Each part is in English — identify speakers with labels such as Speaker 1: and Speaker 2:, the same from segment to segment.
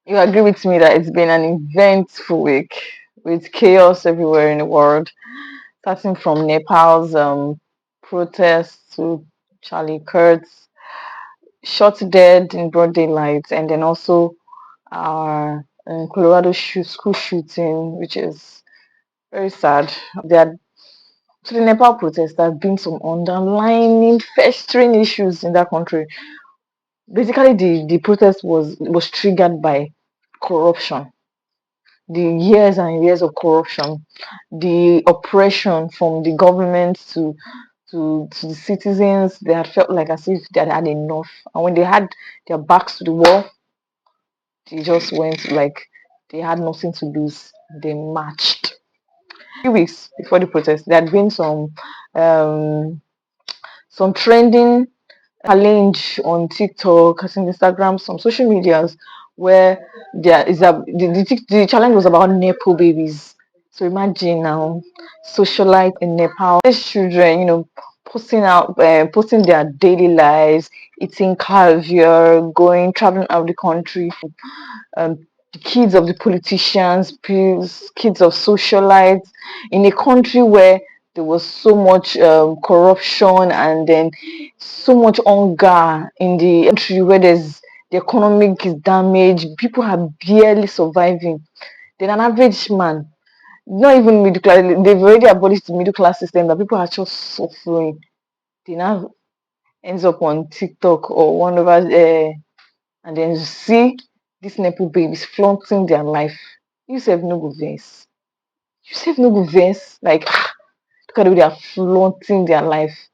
Speaker 1: You agree with me that it's been an eventful week with chaos everywhere in the world, starting from Nepal's protests to Charlie Kirk's shot dead in broad daylight, and then also our Colorado school shooting, which is very sad. There to the Nepal protests, there have been some underlying festering issues in that country. Basically, the protest was triggered by corruption, the years and years of corruption, the oppression from the government to the citizens. They had felt like as if they had had enough, and when they had their backs to the wall, they just went like they had nothing to lose. They marched. A few weeks before the protest, there had been some trending challenge on TikTok, on Instagram, some social medias where there is the challenge was about Nepo babies. So imagine now, socialite in Nepal, these children, posting their daily lives, eating caviar, going traveling out of the country. The kids of the politicians, kids of socialites, in a country where there was so much corruption and then so much hunger in the country where the economic is damaged, people are barely surviving. Then an average man, not even middle class, they've already abolished the middle class system, that people are just suffering. They now ends up on TikTok or one of us, and then you see these Nepo babies flaunting their life. You sef no go vex. You sef no go vex. Like, look at the way they are flaunting their life.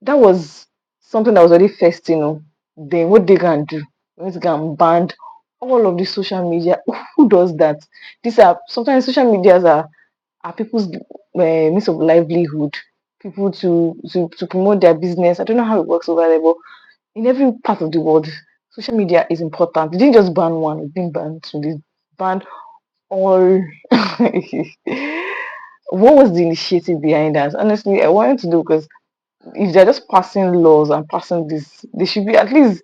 Speaker 1: That was something that was already first. Then what they can do? They need to go and ban all of the social media. Who does that? These are sometimes social medias are people's means of livelihood. People to promote their business. I don't know how it works over there, but in every part of the world, social media is important. They didn't just ban one, they didn't ban two, they banned all. What was the initiative behind that? Honestly, I wanted to do because if they're just passing laws and passing this, they should be at least,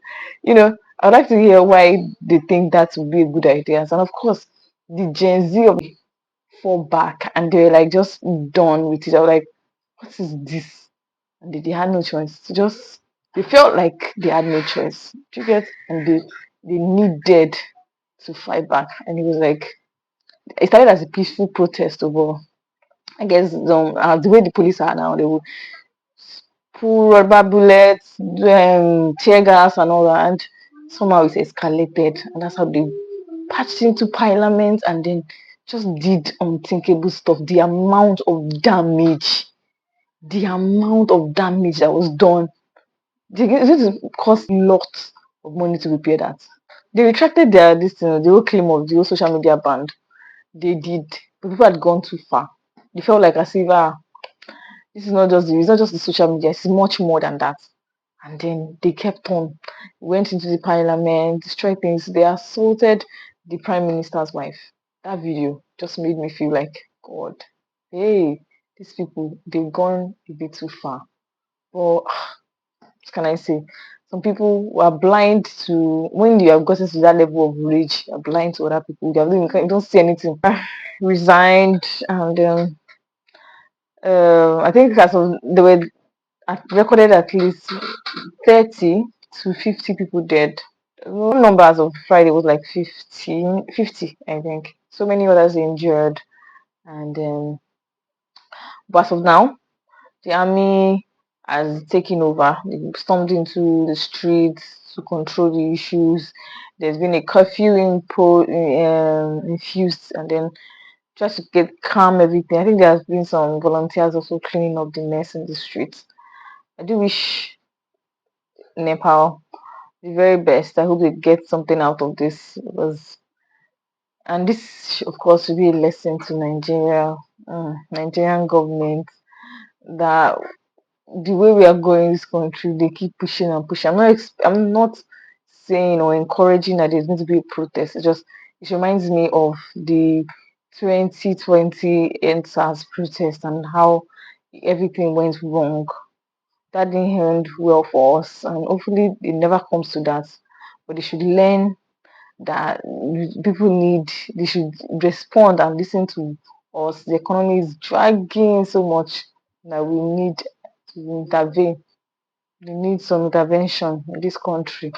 Speaker 1: I'd like to hear why they think that would be a good idea. And of course, the Gen Z of fall back and they're like just done with it. I was like, what is this? And they had no choice. To just they felt like they had no choice. Do you get? And they needed to fight back. And it was like it started as a peaceful protest over. I guess the way the police are now, they will pull rubber bullets, tear gas, and all that. And somehow it escalated, and that's how they patched into parliament and then just did unthinkable stuff. The amount of damage that was done. This cost lots of money to repair that. They retracted the whole claim of the whole social media ban. They did, but people had gone too far. They felt like as if this is not just it's not just the social media, it's much more than that. And then they kept on, went into the parliament, destroyed things. They assaulted the prime minister's wife. That video just made me feel like, God, hey, these people, they've gone a bit too far. But what can I say? Some people were blind to when you have gotten to that level of rage, you're blind to other people. You don't see anything. Resigned, and I think they were recorded at least 30 to 50 people dead. Number as of Friday was like 50, I think. So many others injured, and but as of now, the army has taken over. They stormed into the streets to control the issues. There's been a curfew infused, and then just to get calm everything. I think there has been some volunteers also cleaning up the mess in the streets. I do wish Nepal the very best. I hope they get something out of this because, and this, of course, will be a lesson to Nigeria, Nigerian government that the way we are going in this country, they keep pushing and pushing. I'm not saying or encouraging that there's going to be a protest. It reminds me of the 2020 NSAS protest and how everything went wrong. That didn't end well for us, and hopefully it never comes to that. But they should learn that people need, they should respond and listen to us. The economy is dragging so much that we need to intervene. We need some intervention in this country.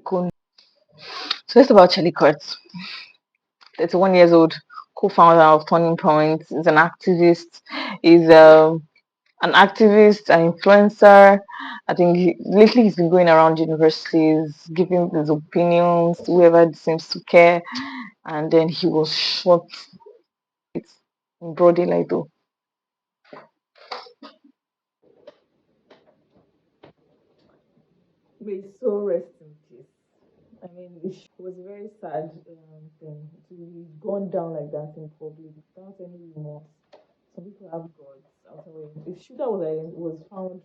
Speaker 1: So it's about Charlie Kurtz, 31 years old, co-founder of Turning Point. He's an activist. He's an activist, an influencer. I think lately he's been going around universities, giving his opinions to whoever seems to care. And then he was shot in broad daylight, though.
Speaker 2: May so rest in peace. I mean, it was a very sad thing to be gone down like that in public without any remorse. Some people have gods. I'll tell you. The shooter was found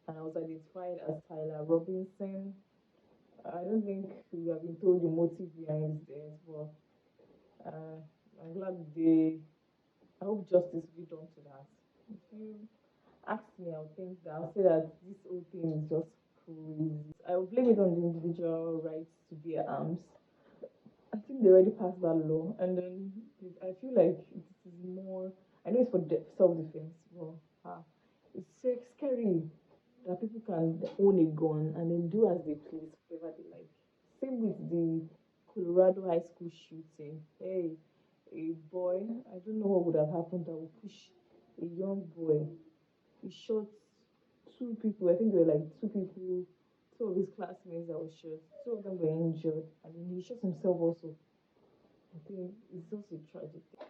Speaker 2: and was identified as Tyler Robinson. I don't think we have been told the motive behind this, but uh, I'm glad they. I hope justice will be done to that. If you ask me, I'll say that this whole thing is just crazy. I will blame it on the individual rights to bear arms. I think they already passed that law, and then I feel like it is more. I know it's for self-defense, but it's so scary that people can own a gun and then do as they please, whatever they like. Same with the Colorado high school shooting. Hey, a boy, I don't know what would have happened that would push a young boy. He shot two people. I think there were like two people, two of his classmates that were shot. Two of them were injured, and then he shot himself also. I think it's just a tragic thing.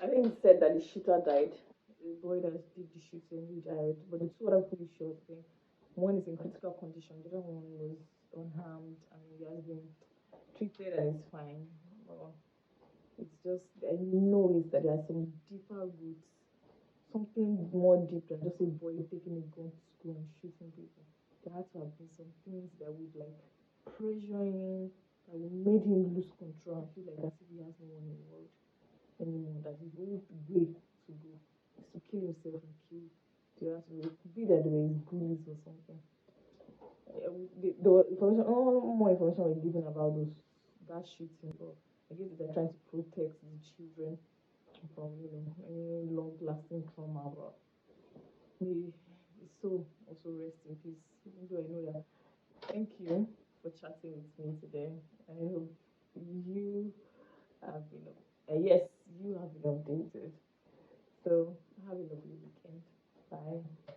Speaker 2: I think he said that the shooter died. The boy that did the shooting, he died. But the two other people he shot, I think one is in critical condition, the other one was unharmed and he has been treated and is fine. Well, it's just, I know is that there are some deeper roots, something more deep than just a boy taking a gun to school and shooting people. There had to have been some things that would like pressure him, that would made him lose control and feel like as if he has no one in the world anymore, that his only way to go is to kill himself and kill the other people. It could be that there were bullies or something. The information, all more information was given about that shooting, but I guess they're trying to protect the children from any long-lasting trauma. But may his soul also rest in peace. Even though I know that. Thank you for chatting with me today. I hope you have been, yes, you have been updated. So have a lovely weekend. Bye.